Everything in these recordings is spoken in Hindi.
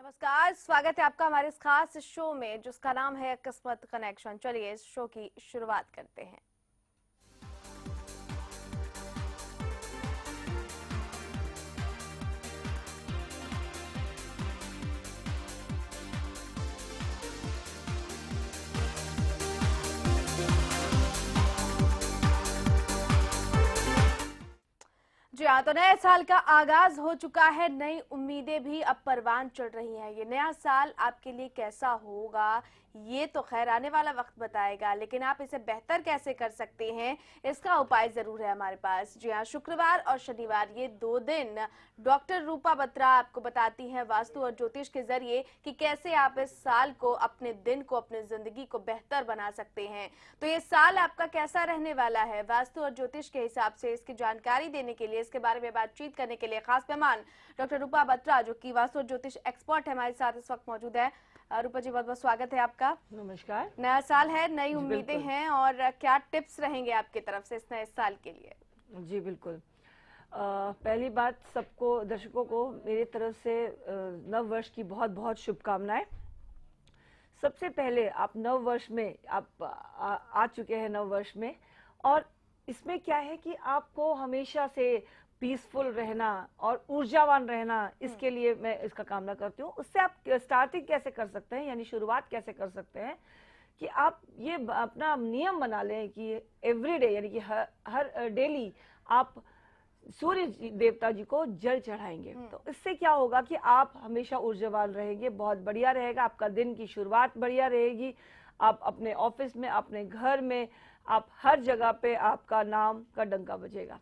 नमस्कार, स्वागत है आपका हमारे इस खास शो में जिसका नाम है किस्मत कनेक्शन। चलिए इस शो की शुरुआत करते हैं। जी हाँ, तो नए साल का आगाज हो चुका है, नई उम्मीदें भी अब परवान चढ़ रही हैं। ये नया साल आपके लिए कैसा होगा ये तो खैर आने वाला वक्त बताएगा, लेकिन आप इसे बेहतर कैसे कर सकते हैं इसका उपाय जरूर है हमारे पास। जी हाँ, शुक्रवार और शनिवार ये 2 दिन डॉक्टर रूपा बत्रा आपको बताती हैं वास्तु और ज्योतिष के जरिए कि कैसे आप इस साल को, अपने दिन को, अपनी जिंदगी को बेहतर बना सकते हैं। तो ये साल आपका कैसा रहने वाला है वास्तु और ज्योतिष के हिसाब से, इसकी जानकारी देने के लिए, इसके बारे में बातचीत करने के लिए खास मेहमान डॉक्टर रूपा बत्रा जो कि वास्तु और ज्योतिष एक्सपर्ट है, हमारे साथ इस वक्त मौजूद है। रूपा जी, बहुत बहुत स्वागत है आपका। नमस्कार। नया साल है, नई उम्मीदें हैं, और क्या टिप्स रहेंगे आपकी तरफ से इस नए साल के लिए? जी बिल्कुल। पहली बात, सबको, दर्शकों को मेरी तरफ से नव वर्ष की बहुत बहुत शुभकामनाएं। सबसे पहले आप नव वर्ष में आप आ चुके हैं नव वर्ष में, और इसमें क्या है कि आपको हमेशा से पीसफुल रहना और ऊर्जावान रहना, इसके लिए मैं इसका कामना करती हूँ। उससे आप स्टार्टिंग कैसे कर सकते हैं, यानी शुरुआत कैसे कर सकते हैं कि आप ये अपना नियम बना लें कि एवरीडे, यानी कि हर डेली आप सूर्य देवता जी को जल चढ़ाएंगे। तो इससे क्या होगा कि आप हमेशा ऊर्जावान रहेंगे, बहुत बढ़िया रहेगा, आपका दिन की शुरुआत बढ़िया रहेगी। आप अपने ऑफिस में, अपने घर में, आप हर जगह पे आपका नाम का डंका बजेगा।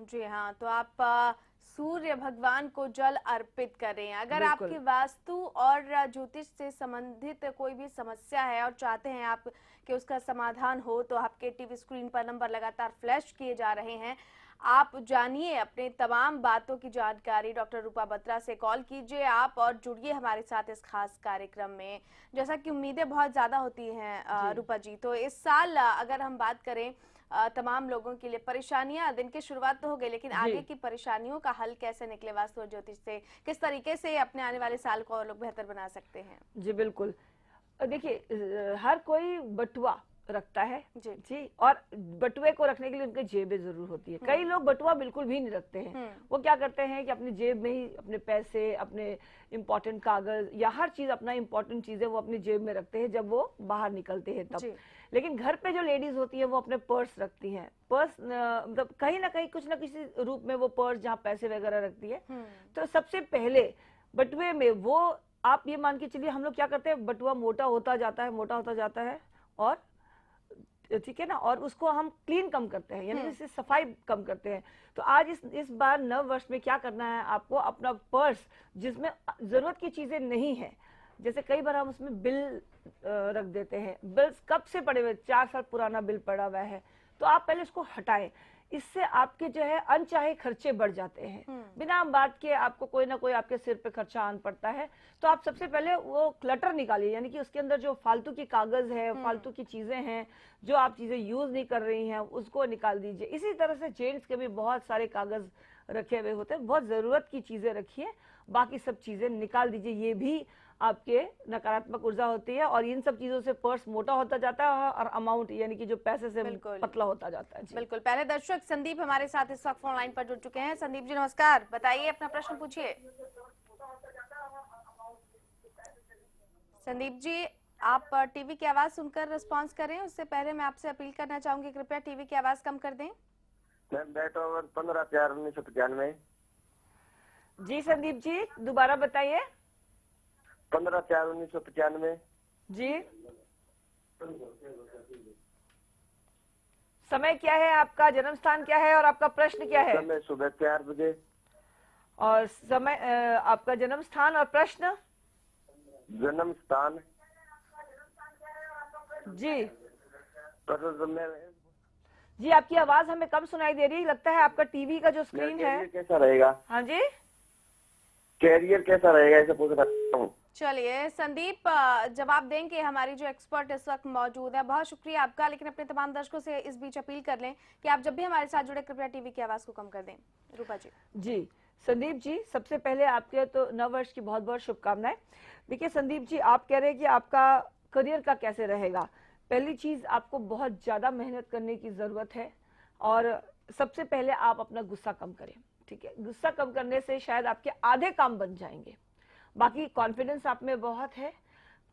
जी हाँ, तो आप सूर्य भगवान को जल अर्पित करें। अगर आपकी वास्तु और ज्योतिष से संबंधित कोई भी समस्या है और चाहते हैं आप कि उसका समाधान हो, तो आपके टीवी स्क्रीन पर नंबर लगातार फ्लैश किए जा रहे हैं। आप जानिए अपने तमाम बातों की जानकारी डॉक्टर रूपा बत्रा से कॉल कीजिए आप, और जुड़िए हमारे साथ इस खास कार्यक्रम में। जैसा कि उम्मीदें बहुत ज्यादा होती हैं रूपा जी, तो इस साल अगर हम बात करें तमाम लोगों के लिए परेशानियां, दिन की शुरुआत तो हो गई, लेकिन आगे की परेशानियों का हल कैसे निकले वास्तु और ज्योतिष से, किस तरीके से अपने आने वाले साल को और लोग बेहतर बना सकते हैं? जी बिल्कुल। देखिए, हर कोई बटुआ रखता है जी, और बटुए को रखने के लिए उनके जेबें जरूर होती है। कई लोग बटुआ बिल्कुल भी नहीं रखते हैं। वो क्या करते हैं कि अपनी जेब में ही अपने पैसे, अपने इम्पोर्टेंट कागज या हर चीज, अपना इम्पोर्टेंट चीजें वो अपनी जेब में रखते हैं जब वो बाहर निकलते हैं तब। लेकिन घर पे जो लेडीज होती है वो अपने पर्स रखती हैं। पर्स मतलब कहीं ना कहीं, कुछ ना किसी रूप में वो पर्स जहाँ पैसे वगैरह रखती है। तो सबसे पहले बटुए में वो, आप ये मान के चलिए, हम लोग क्या करते हैं, बटुआ मोटा होता जाता है, मोटा होता जाता है, और ठीक है ना, और उसको हम क्लीन कम करते हैं, यानी इससे सफाई कम करते हैं। तो आज इस बार नव वर्ष में क्या करना है आपको, अपना पर्स जिसमें जरूरत की चीजें नहीं है, जैसे कई बार हम उसमें बिल रख देते हैं, बिल्स कब से पड़े हुए, 4 साल पुराना बिल पड़ा हुआ है, तो आप पहले उसको हटाएं। इससे आपके जो है अनचाहे खर्चे बढ़ जाते हैं। बिना बात के आपको कोई ना कोई आपके सिर पे खर्चा आन पड़ता है। तो आप सबसे पहले वो क्लटर निकालिए, यानी कि उसके अंदर जो फालतू की कागज है, फालतू की चीजें हैं, जो आप चीजें यूज नहीं कर रही हैं, उसको निकाल दीजिए। इसी तरह से जेंट्स के भी बहुत सारे कागज रखे हुए होते हैं, बहुत जरूरत की चीजें रखिए, बाकी सब चीजें निकाल दीजिए। ये भी आपके नकारात्मक ऊर्जा होती है, और इन सब चीजों से पर्स मोटा होता जाता है और अमाउंट, यानी कि जो पैसे से पतला होता जाता है। बिल्कुल। पहले दर्शक संदीप हमारे साथ इस वक्त फोन लाइन पर जुड़ चुके हैं। संदीप जी नमस्कार, बताइए, अपना प्रश्न पूछिए। संदीप जी, आप टीवी की आवाज सुनकर रिस्पॉन्स करें, उससे पहले मैं आपसे अपील करना चाहूंगी कृपया टीवी की आवाज कम कर दें। 15/4/1995। जी संदीप जी, दोबारा बताइए। 15/4/1995 जी। समय क्या है आपका, जन्म स्थान क्या है, और आपका प्रश्न क्या है? समय सुबह 4 बजे। और समय, आपका जन्म स्थान और प्रश्न? जन्म स्थान जी तो मैं जी, आपकी आवाज हमें कम सुनाई दे रही है, लगता है आपका टीवी का जो स्क्रीन है। कैरियर कैसा रहेगा? हाँ जी, कैरियर कैसा रहेगा ऐसे पूछ रहा हूँ। चलिए संदीप, जवाब देंगे हमारी जो एक्सपर्ट इस वक्त मौजूद है। बहुत शुक्रिया आपका, लेकिन अपने तमाम दर्शकों से इस बीच अपील कर लें कि आप जब भी हमारे साथ जुड़े कृपया टीवी की आवाज को कम कर दें। रूपा जी। जी संदीप जी, सबसे पहले आपके तो नव वर्ष की बहुत बहुत शुभकामनाएं। देखिए संदीप जी, आप कह रहे हैं कि आपका करियर का कैसे रहेगा। पहली चीज, आपको बहुत ज्यादा मेहनत करने की जरूरत है और सबसे पहले आप अपना गुस्सा कम करें। ठीक है, गुस्सा कम करने से शायद आपके आधे काम बन जाएंगे। बाकी कॉन्फिडेंस आप में बहुत है।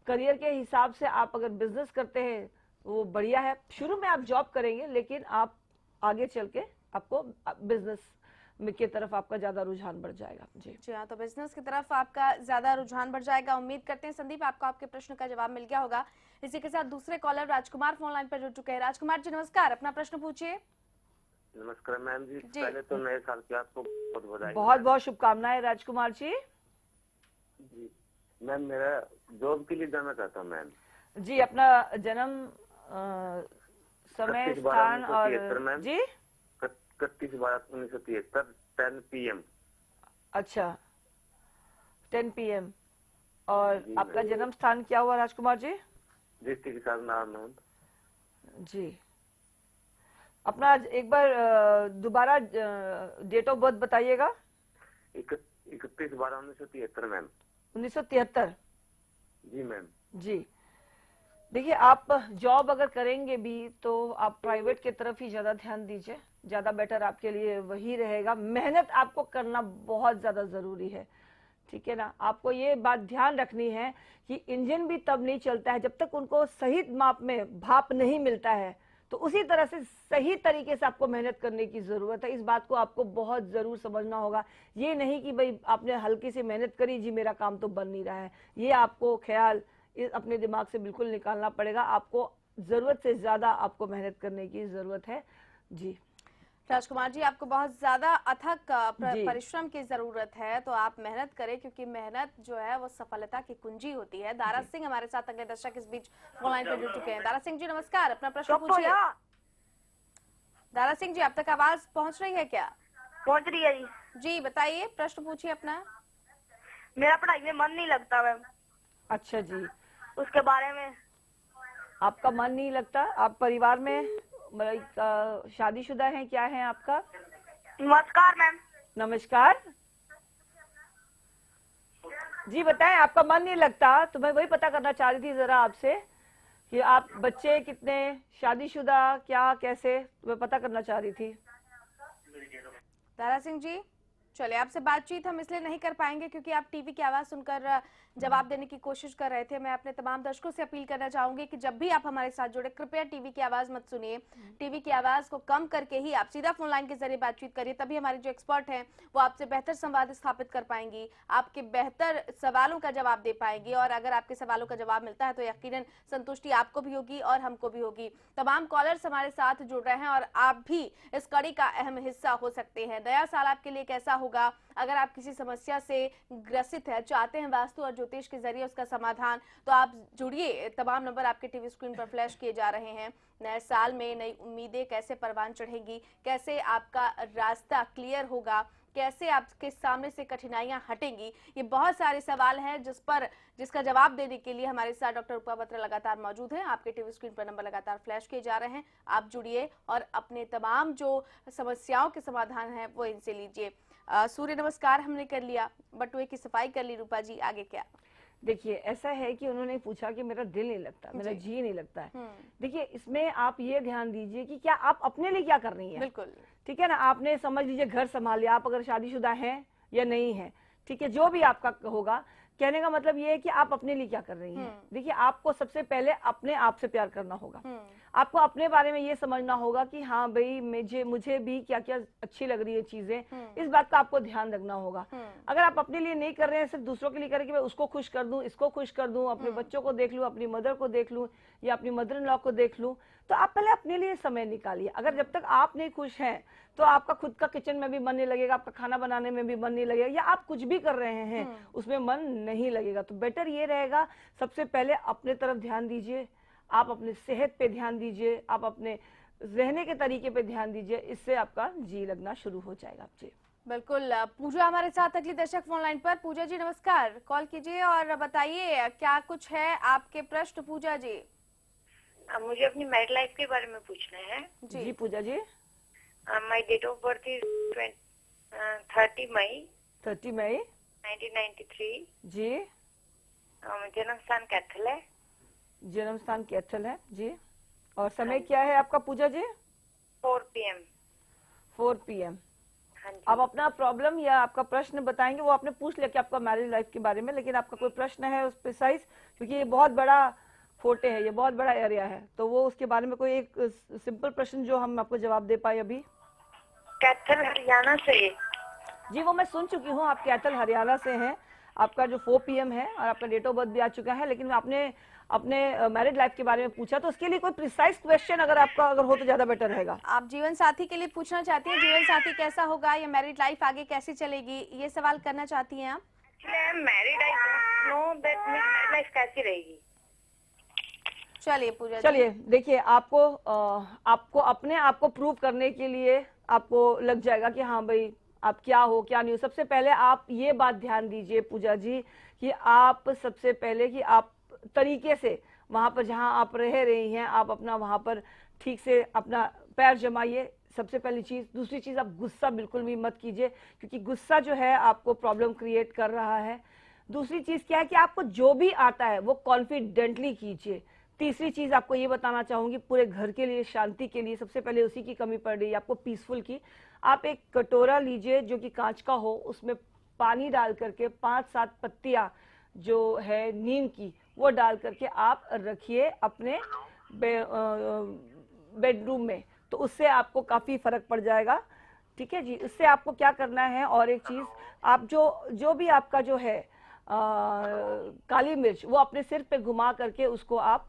करियर के हिसाब से आप अगर बिजनेस करते हैं वो बढ़िया है। शुरू में आप जॉब करेंगे, लेकिन आप आगे चल के आपको बिजनेस की तरफ आपका ज्यादा रुझान बढ़ जाएगा। जी हाँ, तो बिजनेस की तरफ आपका ज्यादा रुझान बढ़ जाएगा। उम्मीद करते हैं संदीप आपको आपके प्रश्न का जवाब मिल गया होगा। इसी के साथ दूसरे कॉलर राजकुमार फोन लाइन पर जुड़ चुके हैं। राजकुमार जी नमस्कार, अपना प्रश्न पूछिए। नमस्कार मैम जी, पहले तो नए साल की आपको बहुत बधाई। बहुत बहुत शुभकामनाएं राजकुमार जी। जी मैम, मेरा जॉब के लिए जाना चाहता हूँ मैम। जी, अपना जन्म समय स्थान और जी 31/12/1973 10 PM। अच्छा 10 PM। और आपका जन्म स्थान क्या हुआ राजकुमार जी? डिस्ट्रिक्ट सारनाथ। जी, अपना एक बार दोबारा डेट ऑफ बर्थ बताइएगा। 31/12/1973 मैम। 1973। जी मैम। जी, देखिए आप जॉब अगर करेंगे भी तो आप प्राइवेट की तरफ ही ज्यादा ध्यान दीजिए, ज्यादा बेटर आपके लिए वही रहेगा। मेहनत आपको करना बहुत ज्यादा जरूरी है, ठीक है ना। आपको ये बात ध्यान रखनी है कि इंजन भी तब नहीं चलता है जब तक उनको सही माप में भाप नहीं मिलता है। तो उसी तरह से सही तरीके से आपको मेहनत करने की जरूरत है। इस बात को आपको बहुत जरूर समझना होगा। ये नहीं कि भाई आपने हल्की सी मेहनत करी, जी मेरा काम तो बन नहीं रहा है। ये आपको ख्याल अपने दिमाग से बिल्कुल निकालना पड़ेगा। आपको जरूरत से ज्यादा आपको मेहनत करने की जरूरत है। जी राजकुमार जी, आपको बहुत ज्यादा अथक परिश्रम की जरूरत है, तो आप मेहनत करें, क्योंकि मेहनत जो है वो सफलता की कुंजी होती है। दारा सिंह हमारे साथ अगले दर्शक इस बीच ऑनलाइन पर जुड़ चुके हैं। दारा सिंह जी नमस्कार, अपना प्रश्न पूछिए। दारा सिंह जी, अब तक आवाज पहुंच रही है क्या? पहुंच रही है जी। जी बताइए, प्रश्न पूछिए अपना। मेरा पढ़ाई में मन नहीं लगता मैम। अच्छा जी, उसके बारे में। आपका मन नहीं लगता? आप परिवार में शादीशुदा हैं, क्या है आपका? नमस्कार मैम। नमस्कार जी, बताएं आपका मन नहीं लगता तो मैं वही पता करना चाह रही थी जरा आपसे कि आप बच्चे कितने, शादीशुदा, क्या, कैसे, तो मैं पता करना चाह रही थी। दारा सिंह जी, चलिए आपसे बातचीत हम इसलिए नहीं कर पाएंगे क्योंकि आप टीवी की आवाज सुनकर जवाब देने की कोशिश कर रहे थे। मैं अपने तमाम दर्शकों से अपील करना चाहूंगी कि जब भी आप हमारे साथ जुड़े कृपया टीवी की आवाज मत सुनिए। टीवी की आवाज को कम करके ही आप सीधा फोन लाइन के जरिए बातचीत करिए, तभी हमारी जो एक्सपर्ट हैं वो आपसे बेहतर संवाद स्थापित कर पाएंगी, आपके बेहतर सवालों का जवाब दे पाएंगी। और अगर आपके सवालों का जवाब मिलता है तो यकीनन संतुष्टि आपको भी होगी और हमको भी होगी। तमाम कॉलर्स हमारे साथ जुड़ रहे हैं और आप भी इस कड़ी का अहम हिस्सा हो सकते हैं। नया साल आपके लिए कैसा होगा? अगर आप किसी समस्या से ग्रसित है, चाहते हैं वास्तु और ज्योतिष के जरिए उसका समाधान, तो आप जुड़िए। तमाम नंबर आपके टीवी स्क्रीन पर फ्लैश किए जा रहे हैं। नए साल में नई उम्मीदें कैसे परवान चढ़ेंगी, कैसे आपका रास्ता क्लियर होगा, कैसे आपके सामने से कठिनाइयां हटेंगी, ये बहुत सारे सवाल हैं जिसका जवाब देने के लिए हमारे साथ डॉक्टर रूपा बत्रा लगातार मौजूद हैं। आपके टीवी स्क्रीन पर नंबर लगातार फ्लैश किए जा रहे हैं, आप जुड़िए और अपने तमाम जो समस्याओं के समाधान है वो इनसे लीजिए। सूर्य नमस्कार हमने कर लिया, बटुए की सफाई कर ली। रूपा जी आगे क्या? देखिए ऐसा है कि उन्होंने पूछा कि मेरा दिल नहीं लगता, मेरा जी नहीं लगता है। देखिए इसमें आप ये ध्यान दीजिए कि क्या आप अपने लिए क्या कर रही हैं। बिल्कुल ठीक है ना, आपने समझ लीजिए घर संभाल लिया, आप अगर शादीशुदा हैं या नहीं है, ठीक है, जो भी आपका होगा, कहने का मतलब ये है कि आप अपने लिए क्या कर रही हैं। देखिए आपको सबसे पहले अपने आप से प्यार करना होगा। आपको अपने बारे में ये समझना होगा कि हाँ भाई मुझे भी क्या क्या अच्छी लग रही है चीजें, इस बात का आपको ध्यान रखना होगा। अगर आप अपने लिए नहीं कर रहे हैं, सिर्फ दूसरों के लिए कर रहे हैं कि मैं उसको खुश कर दूं, इसको खुश कर दूं, अपने बच्चों को देख लूं, अपनी मदर को देख लूं या अपनी मदर इन लॉ को देख लूं, तो आप पहले अपने लिए समय निकालिए। अगर जब तक आप नहीं खुश हैं तो आपका खुद का किचन में भी मन नहीं लगेगा, आपका खाना बनाने में भी मन नहीं लगेगा, या आप कुछ भी कर रहे हैं उसमें मन नहीं लगेगा। तो बेटर ये रहेगा सबसे पहले अपने तरफ ध्यान दीजिए, आप अपने सेहत पे ध्यान दीजिए, आप अपने रहने के तरीके पे ध्यान दीजिए, इससे आपका जी लगना शुरू हो जाएगा। जी बिल्कुल। पूजा हमारे साथ अगली दर्शक फोन लाइन पर। पूजा जी नमस्कार, कॉल कीजिए और बताइए क्या कुछ है आपके प्रश्न। पूजा जी मुझे अपनी मैरिड लाइफ के बारे में पूछना है। जी Puja ji. My date of birth is 30 मई 1993। जी। जन्म स्थान कैथल है। जन्म स्थान कैथल है जी। और समय क्या है आपका पूजा जी? 4 PM। 4 PM। हाँ जी। आप अपना प्रॉब्लम या आपका प्रश्न बताएंगे। वो आपने पूछ लिया कि आपका मैरिज लाइफ के बारे में, लेकिन आपका कोई प्रश्न है उस प्रिसाइज, क्योंकि ये बहुत बड़ा फोटे है, ये बहुत बड़ा एरिया है, तो वो उसके बारे में कोई एक सिंपल प्रश्न जो हम आपको जवाब दे पाए अभी। कैथल हरियाणा से। जी वो मैं सुन चुकी हूँ, आप कैथल हरियाणा से हैं, आपका जो 4 PM है और आपका डेट ऑफ बर्थ भी आ चुका है, लेकिन आपने अपने मैरिड लाइफ के बारे में पूछा, तो उसके लिए कोई प्रिसाइज क्वेश्चन अगर आपका अगर हो तो ज्यादा बेटर रहेगा। आप जीवन साथी के लिए पूछना चाहती हैं, जीवन साथी कैसा होगा या मैरिड लाइफ आगे कैसे चलेगी, ये सवाल करना चाहती हैं आप? Married I don't know that मेरी मैरिड लाइफ कैसी रहेगी। चलिए पूजा जी। चलिए देखिए, आपको अपने आप को प्रूव करने के लिए आपको लग जाएगा कि हाँ भाई आप क्या हो क्या नहीं हो। सबसे पहले आप ये बात ध्यान दीजिए पूजा जी कि आप सबसे पहले कि आप तरीके से वहां पर जहां आप रह रही हैं आप अपना वहां पर ठीक से अपना पैर जमाइए, सबसे पहली चीज। दूसरी चीज, आप गुस्सा बिल्कुल भी मत कीजिए, क्योंकि गुस्सा जो है आपको प्रॉब्लम क्रिएट कर रहा है। दूसरी चीज क्या है कि आपको जो भी आता है वो कॉन्फिडेंटली कीजिए। तीसरी चीज आपको ये बताना चाहूंगी, पूरे घर के लिए शांति के लिए सबसे पहले उसी की कमी पड़ रही है आपको, पीसफुल की। आप एक कटोरा लीजिए जो कि कांच का हो, उसमें पानी डाल करके 5-7 पत्तियां जो है नीम की वो डाल करके आप रखिए अपने बेडरूम में, तो उससे आपको काफी फर्क पड़ जाएगा। ठीक है जी। इससे आपको क्या करना है, और एक चीज, आप जो भी आपका जो है काली मिर्च वो अपने सिर पे घुमा करके उसको आप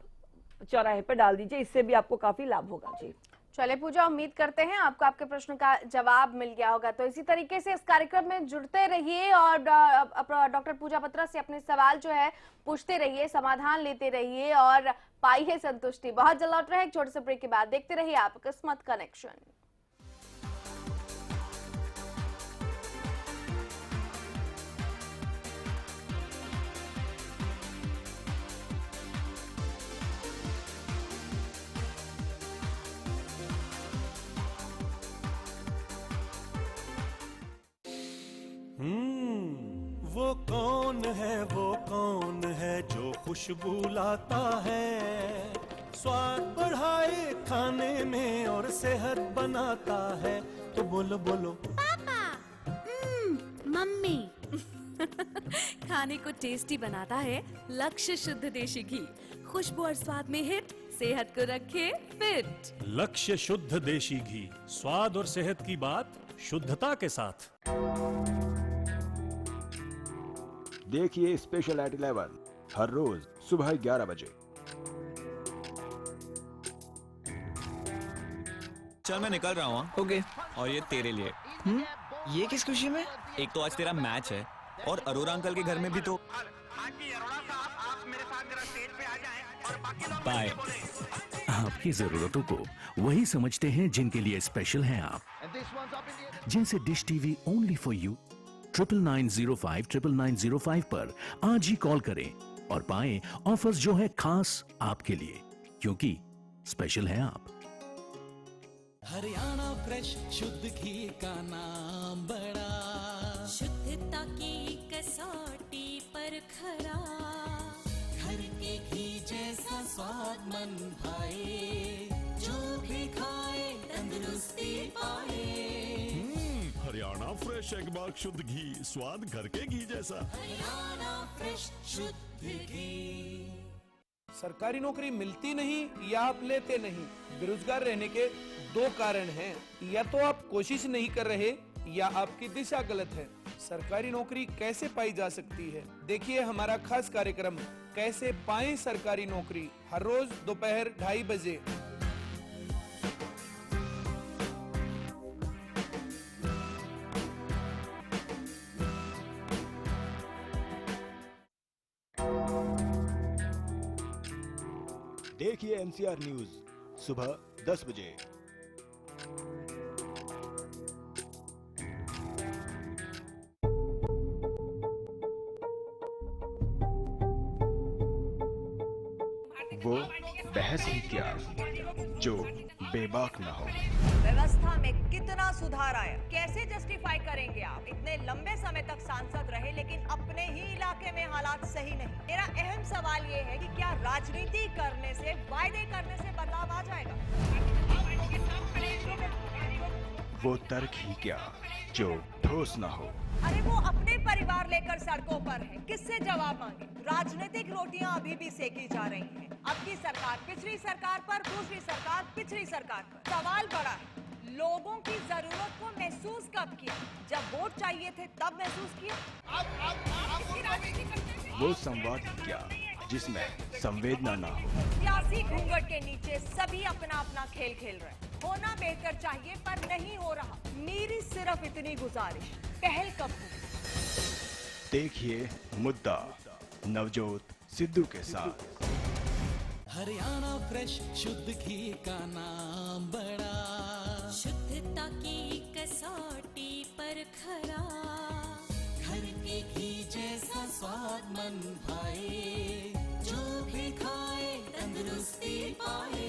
चौराहे पे डाल दीजिए, इससे भी आपको काफी लाभ होगा। जी चले पूजा, उम्मीद करते हैं आपको आपके प्रश्न का जवाब मिल गया होगा। तो इसी तरीके से इस कार्यक्रम में जुड़ते रहिए और डॉक्टर पूजा बत्रा से अपने सवाल जो है पूछते रहिए, समाधान लेते रहिए और पाइए संतुष्टि। बहुत जल्द लौट रहे हैं एक छोटे से ब्रेक के बाद। देखते रहिए आप किस्मत कनेक्शन। वो कौन है जो खुशबू लाता है, स्वाद बढ़ाए खाने में और सेहत बनाता है। तो बोलो बोलो पापा। मम्मी। खाने को टेस्टी बनाता है लक्ष्य शुद्ध देशी घी, खुशबू और स्वाद में हिट, सेहत को रखे फिट। लक्ष्य शुद्ध देशी घी, स्वाद और सेहत की बात शुद्धता के साथ। देखिए स्पेशल एट 11 हर रोज सुबह 11 बजे। चल मैं निकल रहा हूँ। ओके। और ये तेरे लिए। ये किस खुशी में? एक तो आज तेरा मैच है और अरोरा अंकल के घर में भी तो। बाय। आपकी जरूरतों को वही समझते हैं जिनके लिए स्पेशल हैं आप, जैसे dish TV only for you. 9905 9905 पर आज ही कॉल करें और पाएं ऑफर्स जो है खास आपके लिए, क्योंकि स्पेशल है आप। हरियाणा फ्रेश शुद्ध घी का नाम बड़ा, शुद्धता की कसौटी पर खरा, घर के घी जैसा स्वाद मन भाए, जो भी खाए तंदुरुस्ती पाए। हरियाणा फ्रेश एगमार्क शुद्ध घी, स्वाद घर के घी जैसा। हरियाणा फ्रेश शुद्ध घी। सरकारी नौकरी मिलती नहीं या आप लेते नहीं, बेरोजगार रहने के 2 कारण हैं। या तो आप कोशिश नहीं कर रहे या आपकी दिशा गलत है। सरकारी नौकरी कैसे पाई जा सकती है, देखिए हमारा खास कार्यक्रम कैसे पाएं सरकारी नौकरी, हर रोज दोपहर 2:30 बजे। देखिए एनसीआर न्यूज सुबह 10 बजे। वो बहस ही क्या जो बेबाक ना हो। व्यवस्था में कितना सुधार आया, कैसे जस्टिफाई करेंगे आप? इतने लंबे समय तक सांसद रहे लेकिन अपने ही इलाके में हालात सही नहीं। मेरा अहम सवाल ये है कि क्या राजनीति करने से, वायदे करने से बदलाव आ जाएगा? वो तर्क ही क्या जो ठोस ना हो। अरे वो अपने परिवार लेकर सड़कों पर है, किससे जवाब मांगे? राजनीतिक रोटियां अभी भी सेकी जा रही हैं। अब की सरकार पिछली सरकार पर, दूसरी सरकार पिछली सरकार पर। सवाल बड़ा है, लोगों की जरूरत को महसूस कब किया? जब वोट चाहिए थे तब महसूस किया? वो संवाद ही क्या जिसमें संवेदना ना हो। सियासी घूंघट के नीचे सभी अपना अपना खेल खेल रहे हैं। होना बेहतर चाहिए पर नहीं हो रहा। मेरी सिर्फ इतनी गुजारिश, पहल कब होगी? देखिए मुद्दा नवजोत सिद्धू के साथ। हरियाणा फ्रेश शुद्ध घी का नाम बड़ा, शुद्धता की कसौटी पर खरा, घर के घी जैसा स्वाद मन भाए, जो भी खाए तंदुरुस्ती पाए।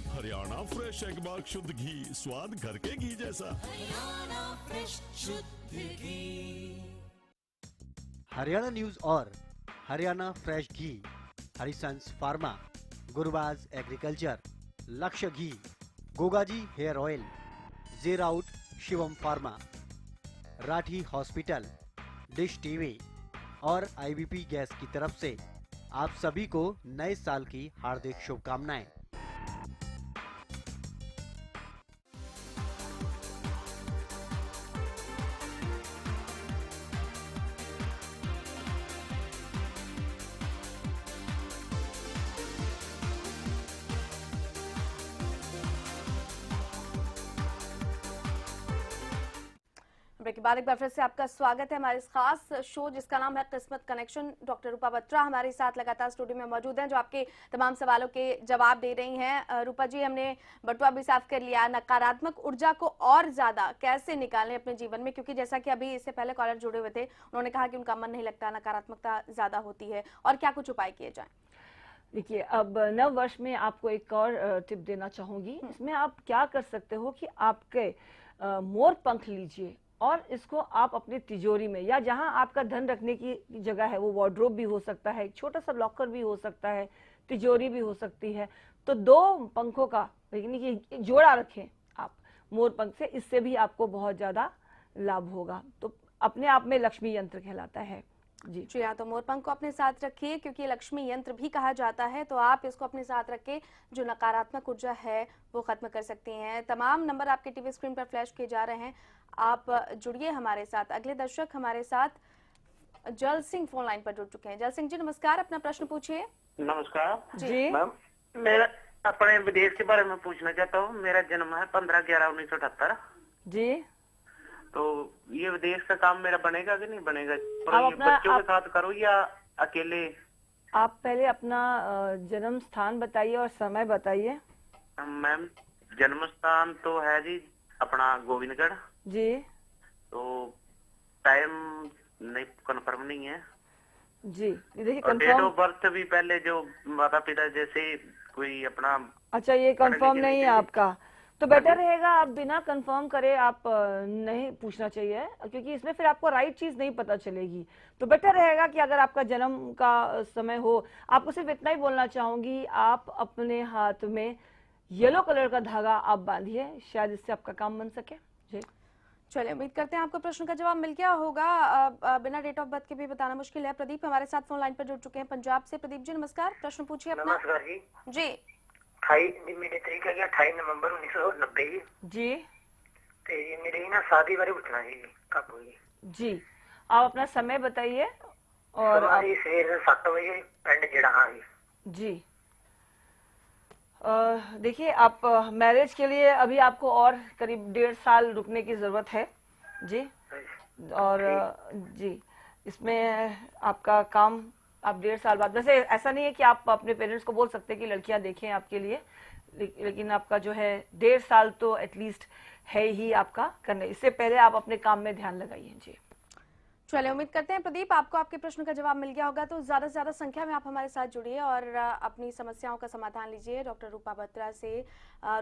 हरियाणा फ्रेश एगबाग शुद्ध घी, स्वाद घर के घी जैसा। हरियाणा फ्रेश शुद्ध घी। हरियाणा न्यूज और हरियाणा फ्रेश घी, हरिसंस फार्मा, गुरबाज एग्रीकल्चर, लक्ष्य घी, गोगाजी हेयर ऑयल, जेराउट Shivam pharma, Rathi hospital, Dish TV और आईबीपी गैस की तरफ से आप सभी को नए साल की हार्दिक शुभकामनाएं। ब्रेक के बाद एक बार फिर से आपका स्वागत है हमारे इस खास शो जिसका नाम है किस्मत कनेक्शन। डॉक्टर रूपा बत्रा हमारे साथ लगातार स्टूडियो में मौजूद हैं जो आपके तमाम सवालों के जवाब दे रही हैं। रूपा जी, हमने बटुआ भी साफ कर लिया, नकारात्मक ऊर्जा को और ज्यादा कैसे निकालें अपने जीवन में, क्योंकि जैसा कि अभी इससे पहले कॉलर जुड़े हुए थे, उन्होंने कहा कि उनका मन नहीं लगता, नकारात्मकता ज्यादा होती है, और क्या कुछ उपाय किए जाए? देखिए, अब नव वर्ष में आपको एक और टिप देना चाहूंगी। इसमें आप क्या कर सकते हो कि आपके मोर पंख लीजिए और इसको आप अपनी तिजोरी में, या जहां आपका धन रखने की जगह है, वो वार्डरोब भी हो सकता है, एक छोटा सा लॉकर भी हो सकता है, तिजोरी भी हो सकती है, तो 2 पंखों का यानी कि जोड़ा रखें आप मोर पंख से। इससे भी आपको बहुत ज्यादा लाभ होगा। तो अपने आप में लक्ष्मी यंत्र कहलाता है। जी हाँ, तो मोरपंख को अपने साथ रखिए क्योंकि लक्ष्मी यंत्र भी कहा जाता है, तो आप इसको अपने साथ रख के जो नकारात्मक ऊर्जा है वो खत्म कर सकती हैं। तमाम नंबर आपके टीवी स्क्रीन पर फ्लैश किए जा रहे हैं, आप जुड़िए हमारे साथ। अगले दर्शक हमारे साथ जल सिंह फोन लाइन पर जुड़ चुके हैं। जल सिंह जी नमस्कार, अपना प्रश्न पूछिए। नमस्कार जी मैम, मेरा अपने विदेश के बारे में पूछना चाहता हूँ। मेरा जन्म है 15/11/1978। जी, तो ये विदेश का काम मेरा बनेगा कि नहीं बनेगा? और आप ये अपना- बच्चों के साथ करो या अकेले? आप पहले अपना जन्म स्थान बताइए और समय बताइए। मैम जन्म स्थान तो है जी अपना गोविंदगढ़। जी, तो टाइम नहीं कंफर्म नहीं है जी, देखिए और डेट कंफर्म। ऑफ बर्थ भी पहले जो माता पिता जैसे कोई अपना। अच्छा, ये कंफर्म लिखे नहीं है नहीं आपका, तो बेटर रहेगा आप बिना कंफर्म करे आप नहीं पूछना चाहिए, क्योंकि इसमें फिर आपको राइट चीज नहीं पता चलेगी। तो बेटर रहेगा कि अगर आपका जन्म का समय हो, आपको सिर्फ इतना ही बोलना चाहूंगी, आप अपने हाथ में येलो कलर का धागा आप बांधिए, शायद इससे आपका काम बन सके। जी, चलिए, उम्मीद करते हैं आपको प्रश्न का जवाब मिल गया होगा। बिना डेट ऑफ बर्थ के भी बताना मुश्किल है। प्रदीप हमारे साथ फोन लाइन पर जुड़ चुके हैं पंजाब से। प्रदीप जी नमस्कार, प्रश्न पूछिए अपना। नमस्कार जी। जी, 28 मेरी तरीक है 28 नवंबर 1990 जी, ते मेरी ना शादी बारे पूछना जी कब होगी? जी, आप अपना समय बताइए और हमारी सवेर 7 बजे पिंड जड़ा। जी, देखिए, आप मैरिज के लिए अभी आपको और करीब 1.5 साल रुकने की जरूरत है। जी, और जी, इसमें आपका काम आप 1.5 साल बाद, वैसे ऐसा नहीं है कि आप अपने पेरेंट्स को बोल सकते हैं कि लड़कियां देखें आपके लिए, लेकिन आपका जो है 1.5 साल तो एटलीस्ट है ही आपका करने, इससे पहले आप अपने काम में ध्यान लगाइए। जी चलिए, उम्मीद करते हैं प्रदीप आपको आपके प्रश्न का जवाब मिल गया होगा। तो ज्यादा से ज्यादा संख्या में आप हमारे साथ जुड़िए और अपनी समस्याओं का समाधान लीजिए डॉक्टर रूपा बत्रा से।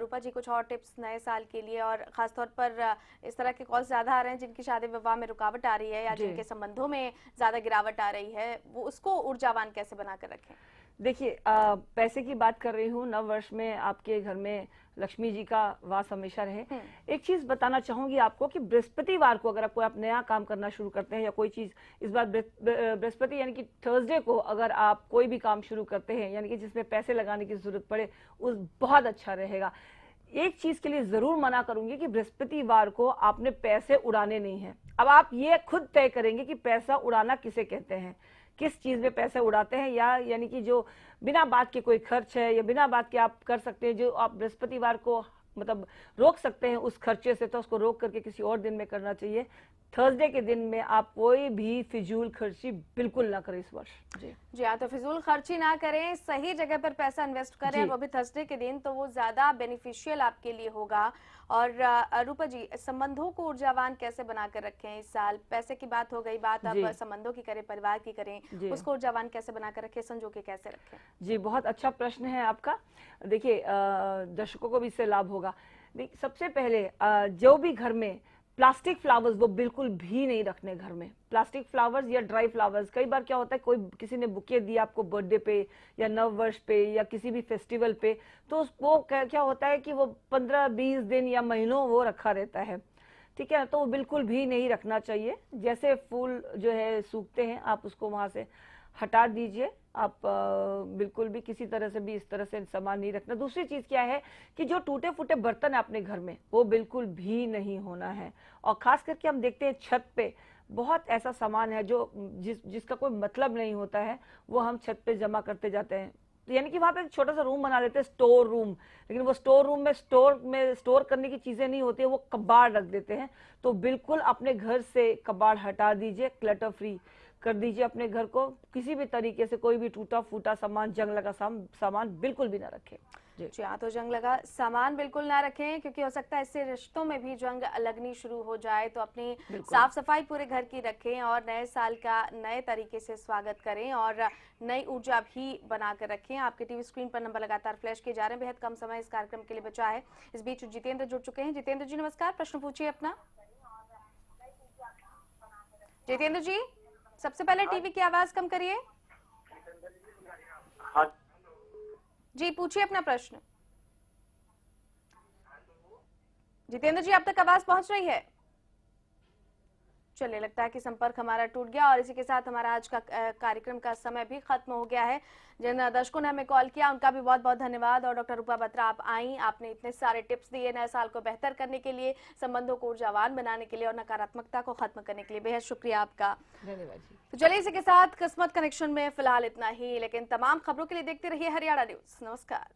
रूपा जी, कुछ और टिप्स नए साल के लिए, और खासतौर पर इस तरह के कॉल ज्यादा आ रहे हैं जिनकी शादी विवाह में रुकावट आ रही है या जिनके संबंधों में ज्यादा गिरावट आ रही है, वो उसको ऊर्जावान कैसे बनाकर रखें? देखिए, पैसे की बात कर रही हूँ, नव वर्ष में आपके घर में लक्ष्मी जी का वास हमेशा रहे। एक चीज बताना चाहूंगी आपको कि बृहस्पतिवार को अगर कोई आप नया काम करना शुरू करते हैं या कोई चीज, इस बार बृहस्पति यानी कि थर्सडे को अगर आप कोई भी काम शुरू करते हैं यानी कि जिसमें पैसे लगाने की जरूरत पड़े, उस बहुत अच्छा रहेगा। एक चीज के लिए जरूर मना करूंगी कि बृहस्पतिवार को आपने पैसे उड़ाने नहीं है। अब आप ये खुद तय करेंगे कि पैसा उड़ाना किसे कहते हैं, किस चीज में पैसे उड़ाते हैं, या यानी कि जो बिना बात के कोई खर्च है या बिना बात के आप कर सकते हैं, जो आप बृहस्पतिवार को मतलब रोक सकते हैं उस खर्चे से, तो उसको रोक करके किसी और दिन में करना चाहिए। थर्सडे के दिन में आप कोई भी फिजूल खर्ची बिल्कुल ना करें इस वर्ष। जी हाँ, तो फिजूल खर्ची ना करें, सही जगह पर पैसा इन्वेस्ट करें, वो भी थर्सडे के दिन, तो वो ज्यादा बेनिफिशियल आपके लिए होगा। और रूपा जी, संबंधों को ऊर्जावान कैसे बनाकर रखें इस साल? पैसे की बात हो गई, बात अब संबंधों की करें, परिवार की करें, उसको ऊर्जावान कैसे बनाकर रखें, संजो के कैसे रखें? जी, बहुत अच्छा प्रश्न है आपका। देखिए, दर्शकों को भी इससे लाभ होगा। सबसे पहले जो भी घर में प्लास्टिक फ्लावर्स, वो बिल्कुल भी नहीं रखने घर में। प्लास्टिक फ्लावर्स या ड्राई फ्लावर्स, कई बार क्या होता है कोई किसी ने बुके दिया आपको बर्थडे पे या नव वर्ष पे या किसी भी फेस्टिवल पे, तो वो क्या होता है कि वो 15-20 दिन या महीनों वो रखा रहता है, ठीक है, तो वो बिल्कुल भी नहीं रखना चाहिए। जैसे फूल जो है सूखते हैं, आप उसको वहां से हटा दीजिए। आप बिल्कुल भी किसी तरह से भी इस तरह से सामान नहीं रखना। दूसरी चीज क्या है कि जो टूटे फूटे बर्तन है अपने घर में, वो बिल्कुल भी नहीं होना है। और खास करके हम देखते हैं छत पे बहुत ऐसा सामान है जो जिसका कोई मतलब नहीं होता है, वो हम छत पे जमा करते जाते हैं। यानी कि वहां पे एक छोटा सा रूम बना लेते हैं, स्टोर रूम, लेकिन वो स्टोर रूम में स्टोर करने की चीजें नहीं होती है, वो कबाड़ रख देते हैं। तो बिल्कुल अपने घर से कबाड़ हटा दीजिए, क्लटर फ्री कर दीजिए अपने घर को। किसी भी तरीके से कोई भी टूटा फूटा सामान, जंग लगा सामान बिल्कुल भी ना रखें। जी हाँ, तो जंग लगा सामान बिल्कुल ना रखें, क्योंकि हो सकता है इससे रिश्तों में भी जंग लगनी शुरू हो जाए। तो अपनी साफ सफाई पूरे घर की रखें और नए साल का नए तरीके से स्वागत करें और नई ऊर्जा भी बनाकर रखें। आपके टीवी स्क्रीन पर नंबर लगातार फ्लैश किए जा रहे हैं, बेहद कम समय इस कार्यक्रम के लिए बचा है। इस बीच जितेंद्र जुड़ चुके हैं। जितेंद्र जी नमस्कार, प्रश्न पूछिए अपना। जितेंद्र जी, सबसे पहले टीवी की आवाज कम करिए। जी, पूछिए अपना प्रश्न। जितेंद्र जी, आप तक आवाज पहुंच रही है? चलिए, लगता है कि संपर्क हमारा टूट गया और इसी के साथ हमारा आज का कार्यक्रम का समय भी खत्म हो गया है। जिन दर्शकों ने हमें कॉल किया उनका भी बहुत बहुत धन्यवाद। और डॉक्टर रूपा बत्रा, आप आई, आपने इतने सारे टिप्स दिए नए साल को बेहतर करने के लिए, संबंधों को ऊर्जावान बनाने के लिए और नकारात्मकता को खत्म करने के लिए। बेहद शुक्रिया आपका, धन्यवाद जी। तो चलिए इसी के साथ किस्मत कनेक्शन में फिलहाल इतना ही, लेकिन तमाम खबरों के लिए देखते रहिए हरियाणा न्यूज। नमस्कार।